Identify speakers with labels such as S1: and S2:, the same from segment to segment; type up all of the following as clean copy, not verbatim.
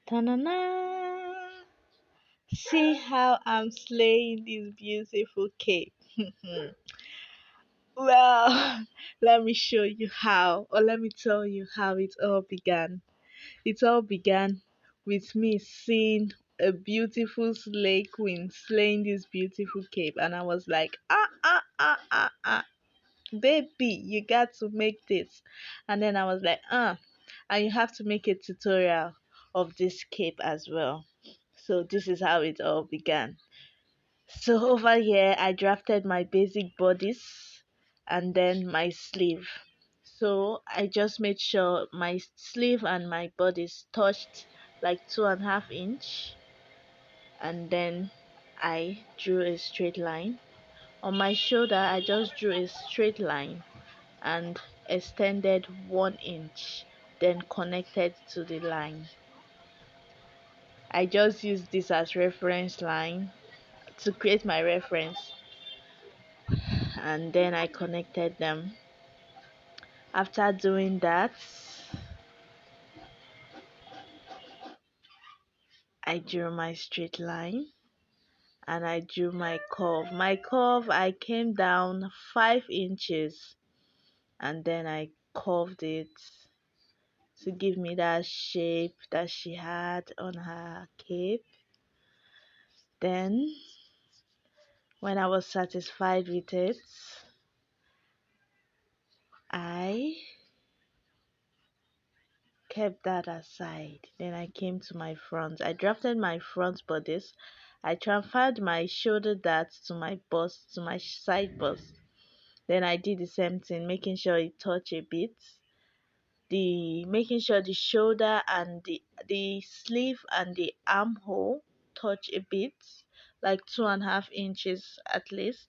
S1: Ta-na-na. See how I'm slaying this beautiful cape. Well, let me show you how, or let me tell you how it all began. It all began with me seeing a beautiful slay queen slaying this beautiful cape, and I was like, baby, you got to make this. And then I was like, and you have to make a tutorial of this cape as well. So this is how it all began. So over here I drafted my basic bodice and then my sleeve. So I just made sure my sleeve and my bodice touched like 2.5 inch, and then I drew a straight line. On my shoulder I just drew a straight line and extended 1 inch, then connected to the line. I just used this as reference line to create my reference, and then I connected them. After doing that, I drew my straight line and I drew my curve. My curve, I came down 5 inches and then I curved it to give me that shape that she had on her cape. Then when I was satisfied with it, I kept that aside. Then I came to my front. I drafted my front bodice. I transferred my shoulder dart to my bust, to my side bust. Then I did the same thing, making sure it touched a bit. Making sure the shoulder and the sleeve and the armhole touch a bit, like 2.5 inches at least.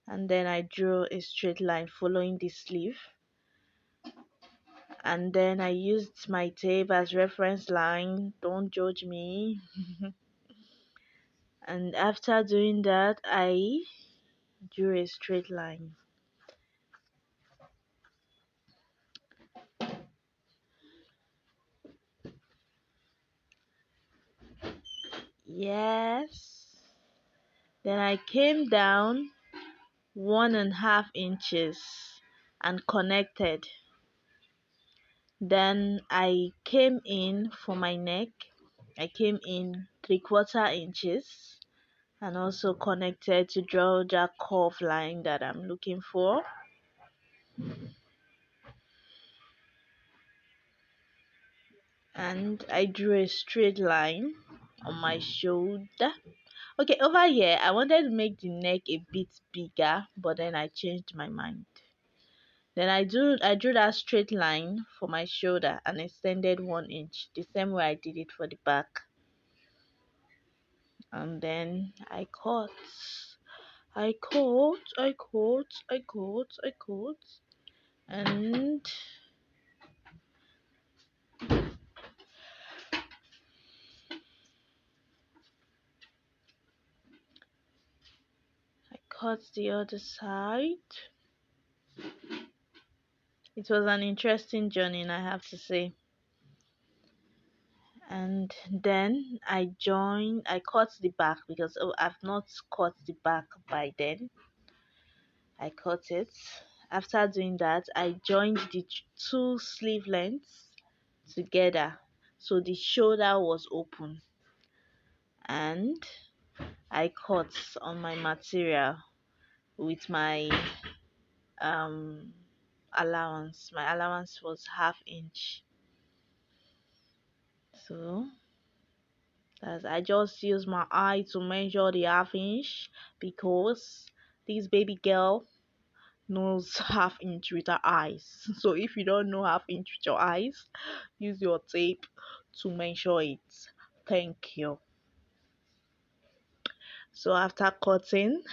S1: And then I drew a straight line following the sleeve, and then I used my tape as reference line. Don't judge me. And after doing that, I drew a straight line. Yes. Then I came down 1.5 inches and connected. Then I came in for my neck. I came in 3/4 inches and also connected to draw that curve line that I'm looking for. And I drew a straight line on my shoulder. Okay, over here I wanted to make the neck a bit bigger, but then I changed my mind. Then I drew that straight line for my shoulder and extended 1 inch, the same way I did it for the back. And then I cut, and I cut the other side. It was an interesting journey, I have to say. And then I cut the back because I've not cut the back by then. I cut it. After doing that, I joined the two sleeve lengths together so the shoulder was open, and I cut on my material with my um allowance. My allowance was 1/2 inch. So as I just use my eye to measure the 1/2 inch, because this baby girl knows 1/2 inch with her eyes. So if you don't know 1/2 inch with your eyes, use your tape to measure it. Thank you. So after cutting,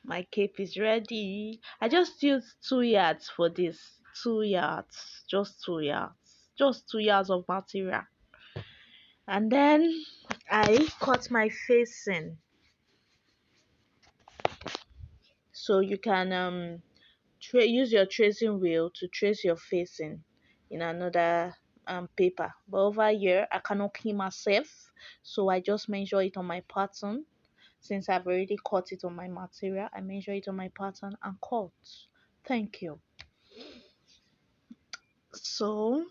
S1: my cape is ready. I just used 2 yards for this. 2 yards. Just 2 yards. Just 2 yards of material. And then I cut my facing. So you can use your tracing wheel to trace your facing in another paper. But over here, I cannot clean myself, so I just measure it on my pattern. Since I've already cut it on my material, I measure it on my pattern and cut. Thank you. So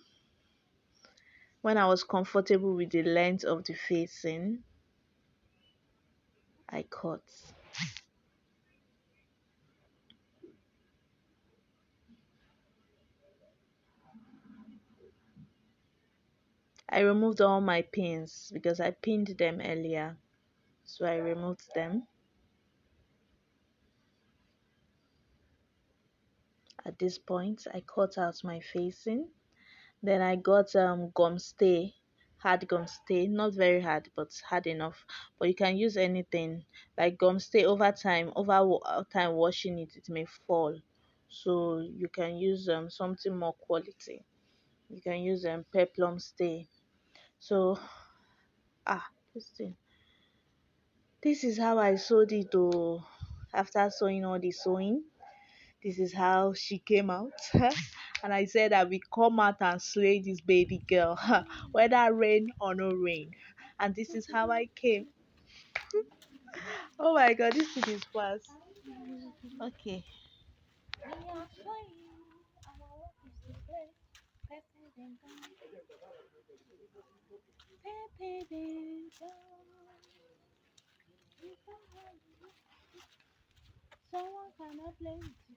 S1: when I was comfortable with the length of the facing, I cut. I removed all my pins because I pinned them earlier. So I removed them. At this point, I cut out my facing. Then I got gum stay, hard gum stay, not very hard but hard enough. But you can use anything like gum stay. Over time, time washing it, it may fall. So you can use something more quality. You can use peplum stay. So this thing. This is how I sewed it though. After sewing all the sewing, this is how she came out. And I said I will come out and slay this baby girl, whether rain or no rain. And this is how I came. Oh my god, this thing is fast. Okay. Someone cannot play with you.